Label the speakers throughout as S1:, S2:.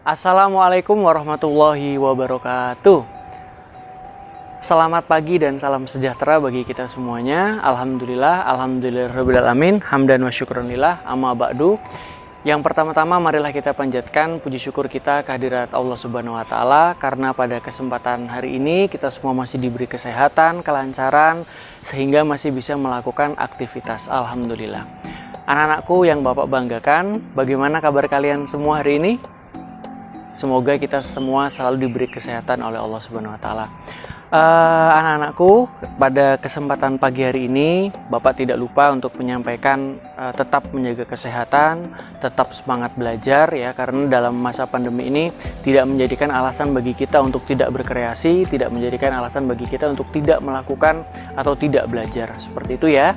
S1: Assalamualaikum warahmatullahi wabarakatuh. Selamat pagi dan salam sejahtera bagi kita semuanya. Alhamdulillahirabbil alamin, hamdan wa syukranillah, amma ba'du. Yang pertama-tama marilah kita panjatkan puji syukur kita kehadirat Allah Subhanahu wa taala karena pada kesempatan hari ini kita semua masih diberi kesehatan, kelancaran sehingga masih bisa melakukan aktivitas. Alhamdulillah. Anak-anakku yang Bapak banggakan, bagaimana kabar kalian semua hari ini? Semoga kita semua selalu diberi kesehatan oleh Allah Subhanahu wa taala. Anak-anakku, pada kesempatan pagi hari ini Bapak tidak lupa untuk menyampaikan tetap menjaga kesehatan, tetap semangat belajar ya, karena dalam masa pandemi ini tidak menjadikan alasan bagi kita untuk tidak berkreasi, tidak menjadikan alasan bagi kita untuk tidak melakukan atau tidak belajar. Seperti itu ya.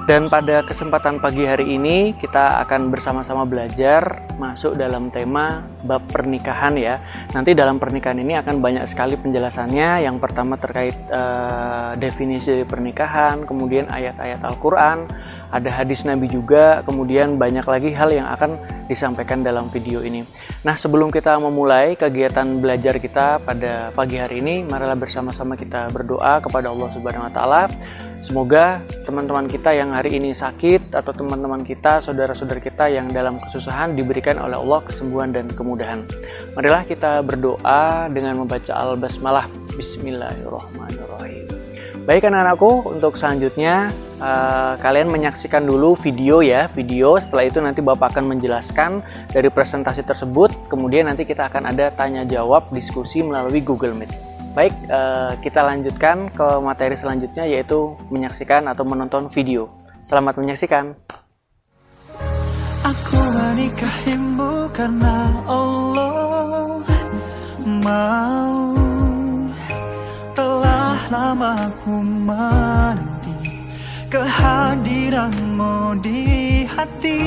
S1: Dan pada kesempatan pagi hari ini kita akan bersama-sama belajar masuk dalam tema bab pernikahan ya. Nanti dalam pernikahan ini akan banyak sekali penjelasannya. Yang pertama terkait definisi dari pernikahan, kemudian ayat-ayat Al-Quran, ada hadis Nabi juga, kemudian banyak lagi hal yang akan disampaikan dalam video ini. Nah, sebelum kita memulai kegiatan belajar kita pada pagi hari ini, marilah bersama-sama kita berdoa kepada Allah Subhanahu wa taala. Semoga teman-teman kita yang hari ini sakit atau teman-teman kita, saudara-saudara kita yang dalam kesusahan diberikan oleh Allah kesembuhan dan kemudahan. Marilah kita berdoa dengan membaca Al-Basmalah. Bismillahirrahmanirrahim. Baik anak-anakku, untuk selanjutnya kalian menyaksikan dulu video ya, setelah itu nanti Bapak akan menjelaskan dari presentasi tersebut, kemudian nanti kita akan ada tanya jawab diskusi melalui Google Meet. Baik, kita lanjutkan ke materi selanjutnya, yaitu menyaksikan atau menonton video. Selamat menyaksikan.
S2: Aku menikahimu karena Allah mau. Telah lama aku menanti kehadiranmu di hati.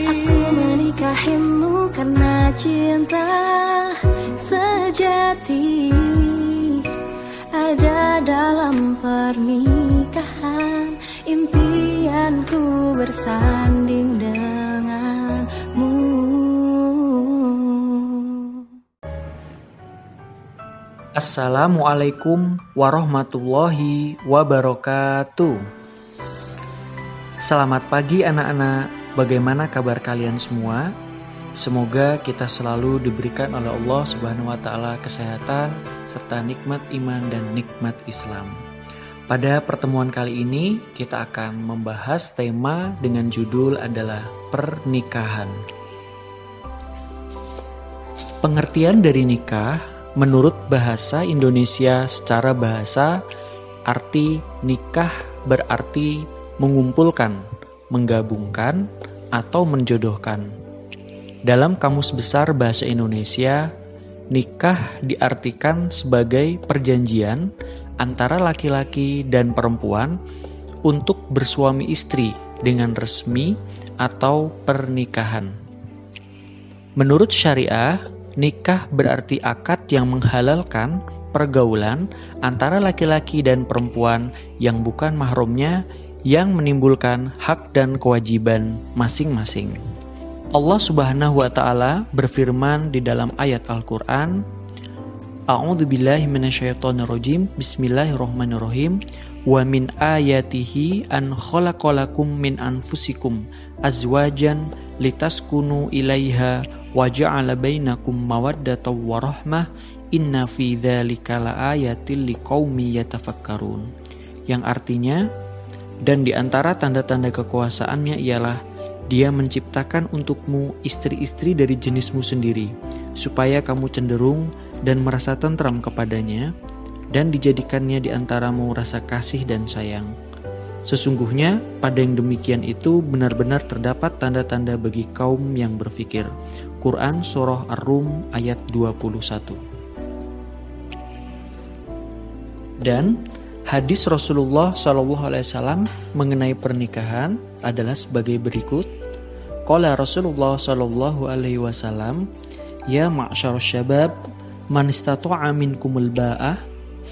S3: Aku menikahimu karena cinta sejati ada dalam pernikahan, impianku bersanding denganmu.
S1: Assalamualaikum warahmatullahi wabarakatuh. Selamat pagi anak-anak, bagaimana kabar kalian semua? Semoga kita selalu diberikan oleh Allah Subhanahu wa taala kesehatan serta nikmat iman dan nikmat Islam. Pada pertemuan kali ini kita akan membahas tema dengan judul adalah pernikahan. Pengertian dari nikah menurut bahasa Indonesia secara bahasa, arti nikah berarti mengumpulkan, menggabungkan, atau menjodohkan. Dalam Kamus Besar Bahasa Indonesia, nikah diartikan sebagai perjanjian antara laki-laki dan perempuan untuk bersuami istri dengan resmi atau pernikahan. Menurut syariah, nikah berarti akad yang menghalalkan pergaulan antara laki-laki dan perempuan yang bukan mahramnya, yang menimbulkan hak dan kewajiban masing-masing. Allah Subhanahu wa taala berfirman di dalam ayat Al-Qur'an, A'udzubillahi minasyaitonirrajim. Bismillahirrahmanirrahim. Wa min ayatihi an khalaqalakum min anfusikum azwajan litaskunu ilaiha wa ja'ala bainakum mawaddatan wa rahmah inna fi dzalika laayatil liqaumi yatafakkarun. Yang artinya, dan di antara tanda-tanda kekuasaannya ialah Dia menciptakan untukmu istri-istri dari jenismu sendiri, supaya kamu cenderung dan merasa tentram kepadanya, dan dijadikannya di antaramu rasa kasih dan sayang. Sesungguhnya pada yang demikian itu benar-benar terdapat tanda-tanda bagi kaum yang berfikir. Quran Surah Ar-Rum ayat 21. Dan hadis Rasulullah SAW mengenai pernikahan
S4: adalah sebagai berikut. Qala Rasulullah sallallahu alaihi wasallam, ya ma'syarus syabab, man istata'a minkumul ba'ah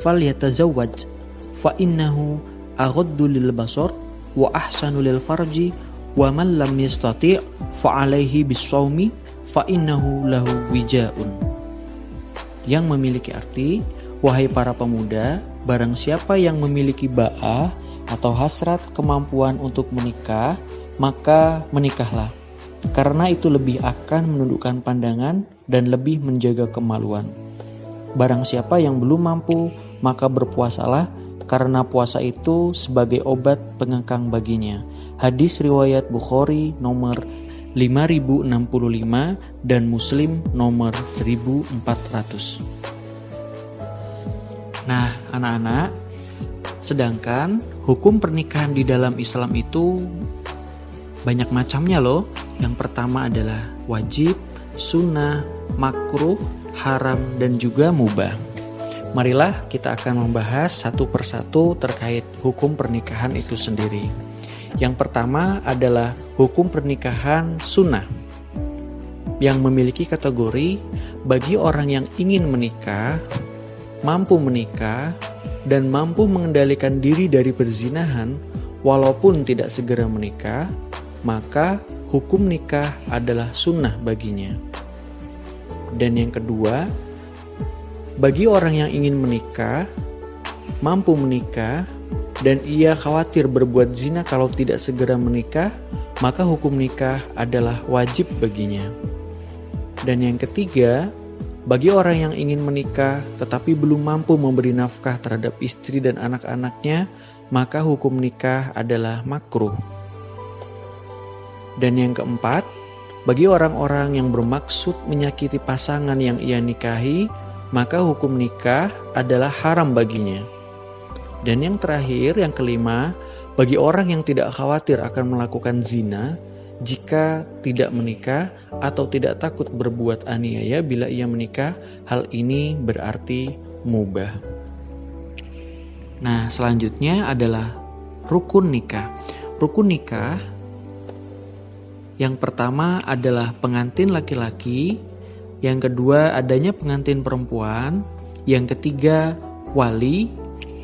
S4: falyatazawwaj fa innahu aghaddu lil basar wa ahsanu lil farji wa man lam yastati' fa alaihi bis-shaumi fa innahu lahu wijaun. Yang memiliki arti, wahai para pemuda, barang siapa yang memiliki ba'ah atau hasrat kemampuan untuk menikah, maka menikahlah. Karena itu lebih akan menundukkan pandangan dan lebih menjaga kemaluan. Barang siapa yang belum mampu, maka berpuasalah, karena puasa itu sebagai obat pengekang baginya. Hadis riwayat Bukhari nomor 5065 dan Muslim nomor 1400. Nah, anak-anak, sedangkan hukum pernikahan di dalam Islam itu banyak macamnya loh. Yang pertama adalah wajib, sunnah, makruh, haram, dan juga mubah. Marilah kita akan membahas satu persatu terkait hukum pernikahan itu sendiri. Yang pertama adalah hukum pernikahan sunnah, yang memiliki kategori bagi orang yang ingin menikah, mampu menikah, dan mampu mengendalikan diri dari perzinahan walaupun tidak segera menikah, maka hukum nikah adalah sunnah baginya. Dan yang kedua, bagi orang yang ingin menikah, mampu menikah, dan ia khawatir berbuat zina kalau tidak segera menikah, maka hukum nikah adalah wajib baginya. Dan yang ketiga, bagi orang yang ingin menikah tetapi belum mampu memberi nafkah terhadap istri dan anak-anaknya, maka hukum nikah adalah makruh. Dan yang keempat, bagi orang-orang yang bermaksud menyakiti pasangan yang ia nikahi, maka hukum nikah adalah haram baginya. Dan yang terakhir, yang kelima, bagi orang yang tidak khawatir akan melakukan zina jika tidak menikah atau tidak takut berbuat aniaya bila ia menikah, hal ini berarti mubah. Nah, selanjutnya adalah rukun nikah. Rukun nikah yang pertama adalah pengantin laki-laki, yang kedua adanya pengantin perempuan, yang ketiga wali,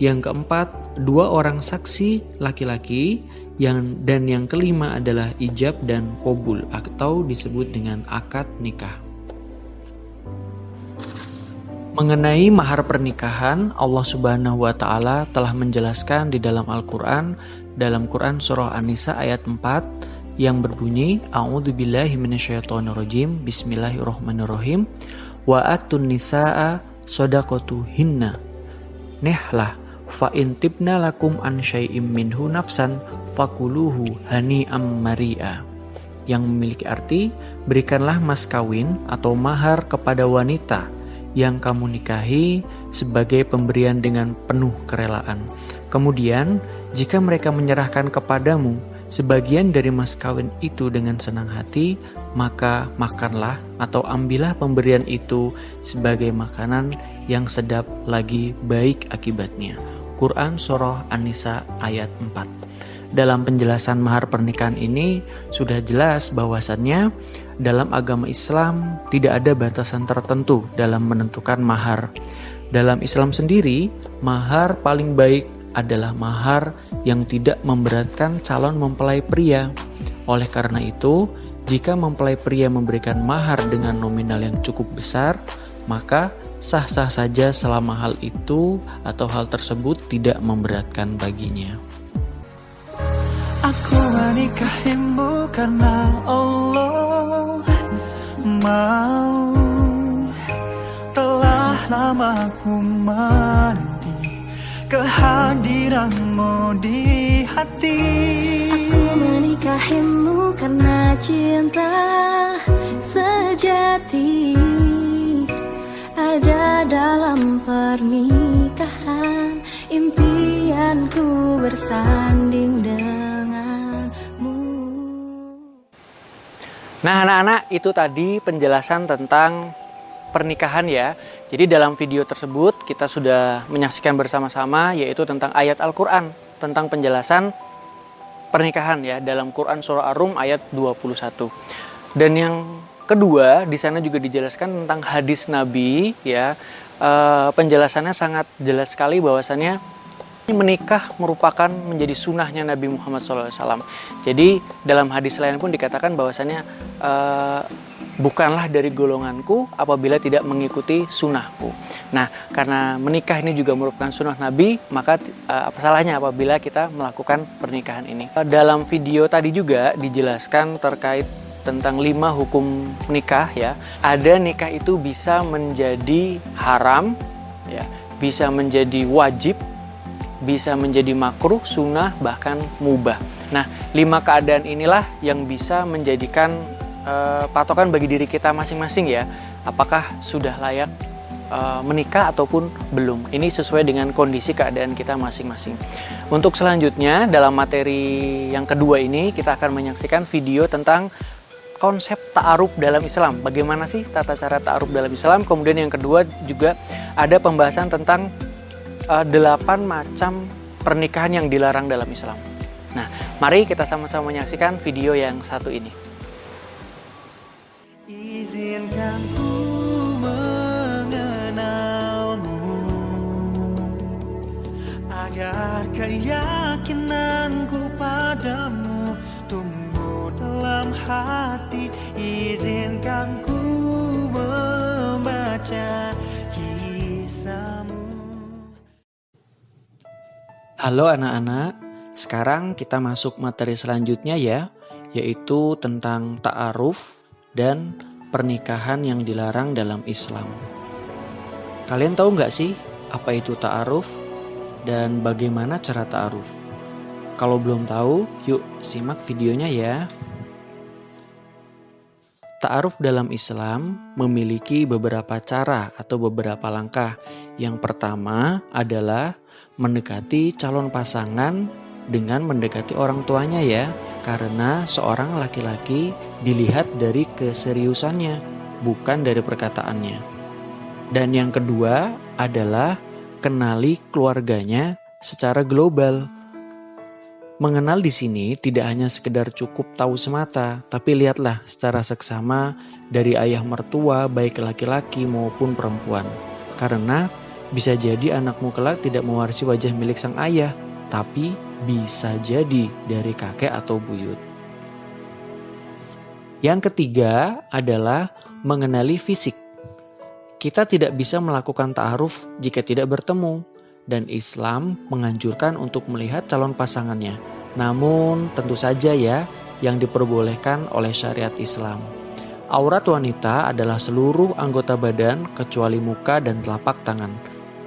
S4: yang keempat dua orang saksi laki-laki, dan yang kelima adalah ijab dan qabul atau disebut dengan akad nikah. Mengenai mahar pernikahan, Allah Subhanahu wa taala telah menjelaskan di dalam Al-Qur'an, dalam Quran surah An-Nisa ayat 4 yang berbunyi, A'udzubillahi minasyaitonirrajim, Bismillahirrahmanirrahim, wa atun nisaa shadaqatuhinna nihlah fa in tibna lakum an syai'im minhu nafsan fakuluhu hani'am mari'a. Yang memiliki arti, berikanlah mas kawin atau mahar kepada wanita yang kamu nikahi sebagai pemberian dengan penuh kerelaan. Kemudian, jika mereka menyerahkan kepadamu sebagian dari mas kawin itu dengan senang hati, maka makanlah atau ambillah pemberian itu sebagai makanan yang sedap lagi baik akibatnya. Quran Surah An-Nisa ayat 4. Dalam penjelasan mahar pernikahan ini sudah jelas bahwasannya dalam agama Islam tidak ada batasan tertentu dalam menentukan mahar. Dalam Islam sendiri, mahar paling baik adalah mahar yang tidak memberatkan calon mempelai pria. Oleh karena itu, jika mempelai pria memberikan mahar dengan nominal yang cukup besar, maka sah-sah saja selama hal itu atau hal tersebut tidak memberatkan baginya.
S2: Aku menikahimu karena Allah mau. Telah lama aku menanti kehadiranmu di hati.
S3: Aku menikahimu karena cinta sejati ada dalam pernikahan, impianku bersanding denganmu.
S1: Nah anak-anak, itu tadi penjelasan tentang pernikahan ya. Jadi dalam video tersebut kita sudah menyaksikan bersama-sama yaitu tentang ayat Al-Quran, tentang penjelasan pernikahan ya dalam Quran surah Ar-Rum ayat 21. Dan yang kedua, di sana juga dijelaskan tentang hadis Nabi ya. Penjelasannya sangat jelas sekali bahwasannya menikah merupakan menjadi sunnahnya Nabi Muhammad SAW. Jadi dalam hadis lain pun dikatakan bahwasannya bukanlah dari golonganku apabila tidak mengikuti sunnahku. Nah, karena menikah ini juga merupakan sunnah Nabi, maka apa salahnya apabila kita melakukan pernikahan ini. Dalam video tadi juga dijelaskan terkait tentang 5 hukum nikah ya. Ada nikah itu bisa menjadi haram ya, bisa menjadi wajib, bisa menjadi makruh, sunnah, bahkan mubah. Nah, 5 keadaan inilah yang bisa menjadikan patokan bagi diri kita masing-masing ya, apakah sudah layak menikah ataupun belum. Ini sesuai dengan kondisi keadaan kita masing-masing. Untuk selanjutnya dalam materi yang kedua ini kita akan menyaksikan video tentang konsep ta'aruf dalam Islam. Bagaimana sih tata cara ta'aruf dalam Islam? Kemudian yang kedua juga ada pembahasan tentang 8 macam pernikahan yang dilarang dalam Islam. Nah, mari kita sama-sama menyaksikan video yang satu ini.
S2: Izinkan ku mengenalmu, agar keyakinanku padamu tumbuh dalam hati. Izinkan ku membaca kisahmu.
S4: Halo anak-anak, sekarang kita masuk materi selanjutnya ya, yaitu tentang ta'aruf dan pernikahan yang dilarang dalam Islam. Kalian tahu nggak sih apa itu ta'aruf dan bagaimana cara ta'aruf? Kalau belum tahu, yuk simak videonya ya. Ta'aruf dalam Islam memiliki beberapa cara atau beberapa langkah. Yang pertama adalah mendekati calon pasangan dengan mendekati orang tuanya ya. Karena seorang laki-laki dilihat dari keseriusannya, bukan dari perkataannya. Dan yang kedua adalah kenali keluarganya secara global. Mengenal di sini tidak hanya sekedar cukup tahu semata, tapi lihatlah secara seksama dari ayah mertua baik laki-laki maupun perempuan. Karena bisa jadi anakmu kelak tidak mewarisi wajah milik sang ayah, tapi bisa jadi dari kakek atau buyut. Yang ketiga adalah mengenali fisik. Kita tidak bisa melakukan ta'aruf jika tidak bertemu, dan Islam menganjurkan untuk melihat calon pasangannya. Namun tentu saja ya, yang diperbolehkan oleh syariat Islam. Aurat wanita adalah seluruh anggota badan kecuali muka dan telapak tangan.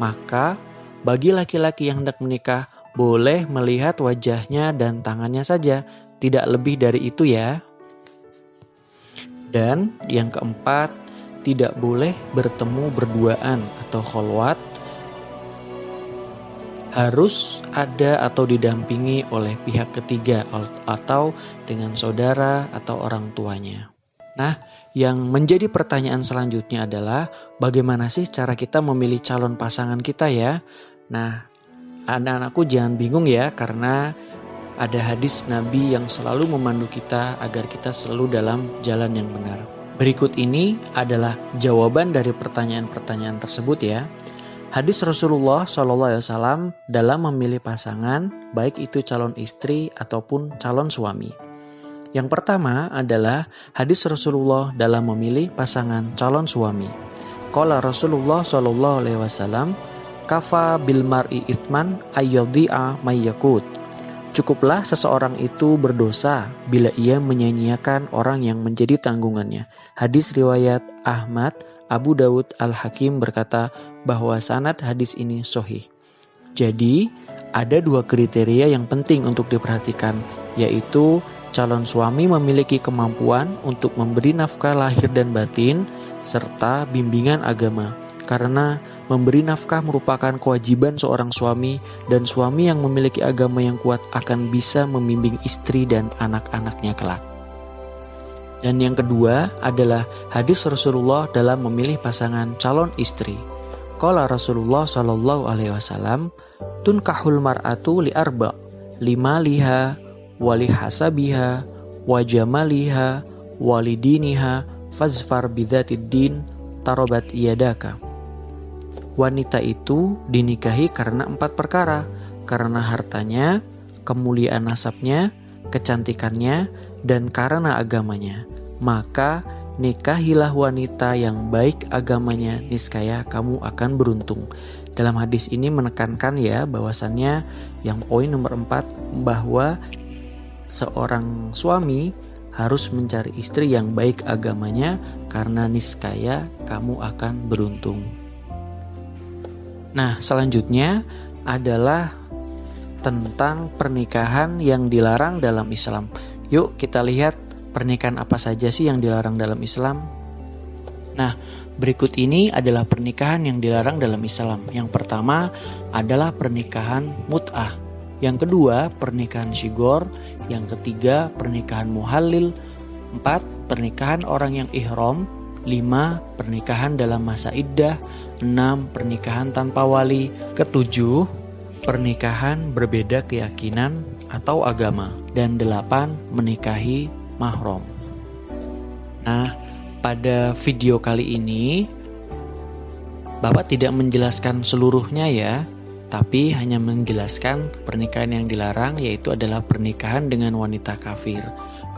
S4: Maka bagi laki-laki yang hendak menikah, boleh melihat wajahnya dan tangannya saja, tidak lebih dari itu ya. Dan yang keempat, tidak boleh bertemu berduaan atau kholwat. Harus ada atau didampingi oleh pihak ketiga atau dengan saudara atau orang tuanya. Nah, yang menjadi pertanyaan selanjutnya adalah bagaimana sih cara kita memilih calon pasangan kita ya? Nah, anak-anakku jangan bingung ya, karena ada hadis Nabi yang selalu memandu kita agar kita selalu dalam jalan yang benar. Berikut ini adalah jawaban dari pertanyaan-pertanyaan tersebut ya. Hadis Rasulullah SAW dalam memilih pasangan, baik itu calon istri ataupun calon suami. Yang pertama adalah hadis Rasulullah dalam memilih pasangan calon suami. Qala Rasulullah SAW, kafa bil mar'i ithman ayyadhi'a mayyakut. Cukuplah seseorang itu berdosa bila ia menyanyiakan orang yang menjadi tanggungannya. Hadis riwayat Ahmad, Abu Dawud, Al-Hakim berkata bahwa sanad hadis ini sahih. Jadi ada 2 kriteria yang penting untuk diperhatikan, yaitu calon suami memiliki kemampuan untuk memberi nafkah lahir dan batin serta bimbingan agama. Karena memberi nafkah merupakan kewajiban seorang suami, dan suami yang memiliki agama yang kuat akan bisa membimbing istri dan anak-anaknya kelak. Dan yang kedua adalah hadis Rasulullah dalam memilih pasangan calon istri. Qala Rasulullah SAW, tunkahul mar'atu li arba, lima liha wali hasabiha wa jamaliha walidiniha fazfar bidzatid din tarobat iyadaka. Wanita itu dinikahi karena 4 perkara, karena hartanya, kemuliaan nasabnya, kecantikannya, dan karena agamanya. Maka nikahilah wanita yang baik agamanya, niscaya kamu akan beruntung. Dalam hadis ini menekankan ya bahwasannya yang poin nomor 4 bahwa seorang suami harus mencari istri yang baik agamanya karena niscaya kamu akan beruntung. Nah, selanjutnya adalah tentang pernikahan yang dilarang dalam Islam. Yuk kita lihat pernikahan apa saja sih yang dilarang dalam Islam. Nah, berikut ini adalah pernikahan yang dilarang dalam Islam. Yang pertama adalah pernikahan mut'ah. Yang kedua, pernikahan syigor. Yang ketiga, pernikahan muhallil. 4, pernikahan orang yang ihram. 5, pernikahan dalam masa iddah. 6, pernikahan tanpa wali. Ketujuh, pernikahan berbeda keyakinan atau agama. Dan 8, menikahi mahram. Nah, pada video kali ini Bapak tidak menjelaskan seluruhnya ya, tapi hanya menjelaskan pernikahan yang dilarang, yaitu adalah pernikahan dengan wanita kafir.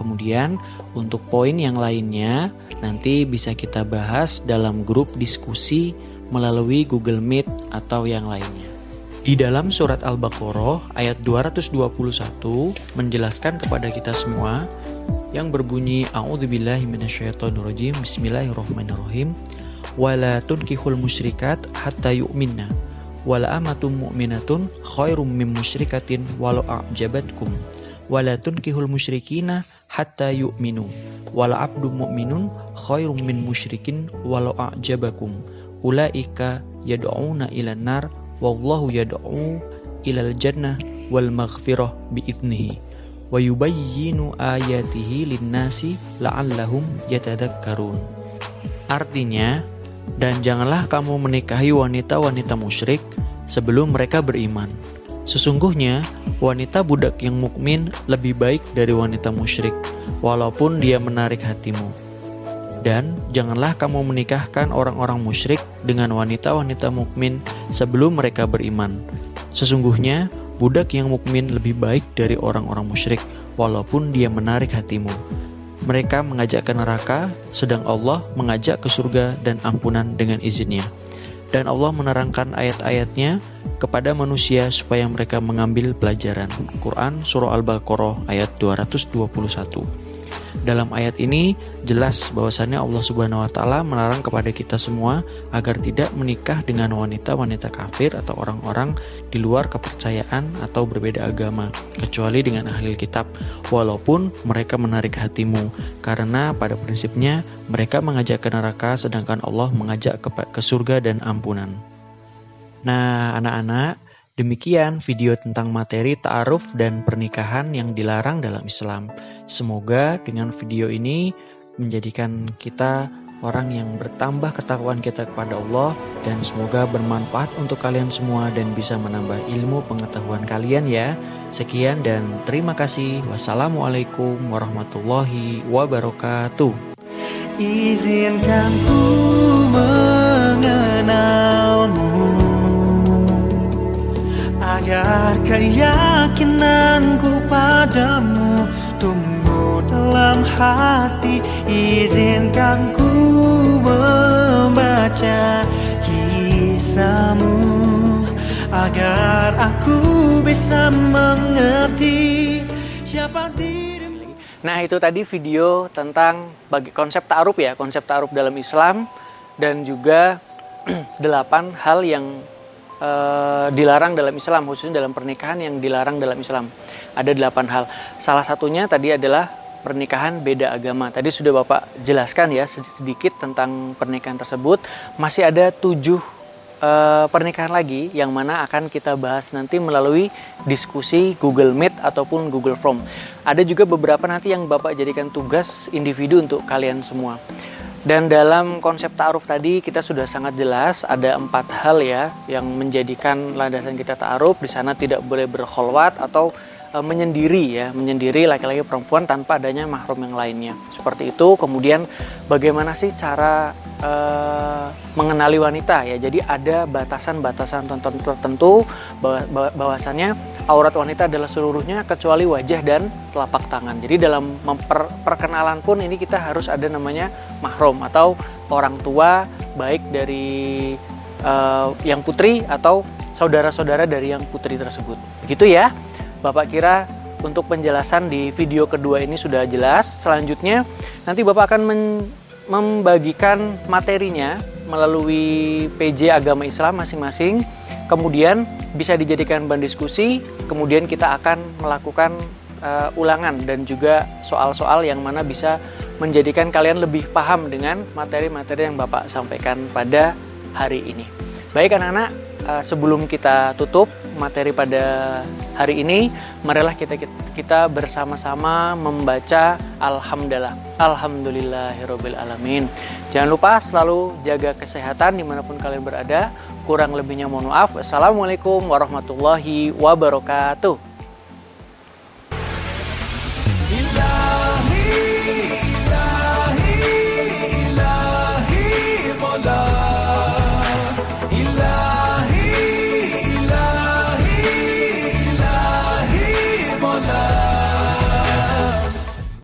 S4: Kemudian untuk poin yang lainnya nanti bisa kita bahas dalam grup diskusi melalui Google Meet atau yang lainnya. Di dalam surat Al-Baqarah ayat 221 menjelaskan kepada kita semua yang berbunyi A'udzubillahi minasyaitonirrajim, Bismillahirrahmanirrahim, wala tunkihul musyrikat hatta yu'minna wala amatum mu'minatun khairum min musyrikatin walau a'jabatkum wala tunkihul musyrikina hatta yu'minu wala abdu mu'minun khairum min musyrikin walau a'jabakum ulaika yad'una ilan nar wallahu yad'u ilal jannah wal maghfirah bi'idnihi wa yubayyinu ayatihi linnasi la'allahum yatadakkarun. Artinya, dan janganlah kamu menikahi wanita-wanita musyrik sebelum mereka beriman. Sesungguhnya wanita budak yang mukmin lebih baik dari wanita musyrik, walaupun dia menarik hatimu. Dan janganlah kamu menikahkan orang-orang musyrik dengan wanita-wanita mukmin sebelum mereka beriman. Sesungguhnya budak yang mukmin lebih baik dari orang-orang musyrik, walaupun dia menarik hatimu. Mereka mengajak ke neraka, sedang Allah mengajak ke surga dan ampunan dengan izinnya. Dan Allah menerangkan ayat-ayatnya kepada manusia supaya mereka mengambil pelajaran. Quran Surah Al-Baqarah ayat 221. Dalam ayat ini jelas bahwasannya Allah Subhanahu wa taala melarang kepada kita semua agar tidak menikah dengan wanita-wanita kafir atau orang-orang di luar kepercayaan atau berbeda agama, kecuali dengan ahli kitab, walaupun mereka menarik hatimu, karena pada prinsipnya mereka mengajak ke neraka sedangkan Allah mengajak ke surga dan ampunan. Nah, anak-anak, demikian video tentang materi ta'aruf dan pernikahan yang dilarang dalam Islam. Semoga dengan video ini menjadikan kita orang yang bertambah ketakwaan kita kepada Allah, dan semoga bermanfaat untuk kalian semua dan bisa menambah ilmu pengetahuan kalian ya. Sekian dan terima kasih. Wassalamualaikum warahmatullahi wabarakatuh.
S2: Izinkan ku mengenalmu agar keyakinanku padamu tumbuh dalam hati. Izinkan ku membaca kisahmu agar aku bisa mengerti siapa dirimu.
S1: Nah, itu tadi video tentang konsep ta'aruf ya, konsep ta'aruf dalam Islam, dan juga 8 hal yang dilarang dalam Islam, khususnya dalam pernikahan yang dilarang dalam Islam. Ada 8 hal. Salah satunya tadi adalah pernikahan beda agama. Tadi sudah Bapak jelaskan ya sedikit tentang pernikahan tersebut. Masih ada 7 pernikahan lagi yang mana akan kita bahas nanti melalui diskusi Google Meet ataupun Google Form. Ada juga beberapa nanti yang Bapak jadikan tugas individu untuk kalian semua. Dan dalam konsep ta'aruf tadi kita sudah sangat jelas ada 4 hal ya yang menjadikan landasan kita ta'aruf. Di sana tidak boleh berkholwat atau menyendiri ya, menyendiri laki-laki perempuan tanpa adanya mahram yang lainnya. Seperti itu. Kemudian bagaimana sih cara mengenali wanita ya? Jadi ada batasan-batasan tertentu bahwasannya aurat wanita adalah seluruhnya kecuali wajah dan telapak tangan. Jadi dalam perkenalan pun ini kita harus ada namanya mahram atau orang tua, baik dari yang putri atau saudara-saudara dari yang putri tersebut. Begitu ya. Bapak kira untuk penjelasan di video kedua ini sudah jelas. Selanjutnya nanti Bapak akan membagikan materinya melalui PJ Agama Islam masing-masing. Kemudian bisa dijadikan bahan diskusi. Kemudian kita akan melakukan ulangan dan juga soal-soal yang mana bisa menjadikan kalian lebih paham dengan materi-materi yang Bapak sampaikan pada hari ini. Baik anak-anak, sebelum kita tutup materi pada hari ini, marilah kita bersama-sama membaca Alhamdulillahirabbil alamin. Jangan lupa selalu jaga kesehatan dimanapun kalian berada. Kurang lebihnya mohon maaf. Assalamualaikum warahmatullahi wabarakatuh.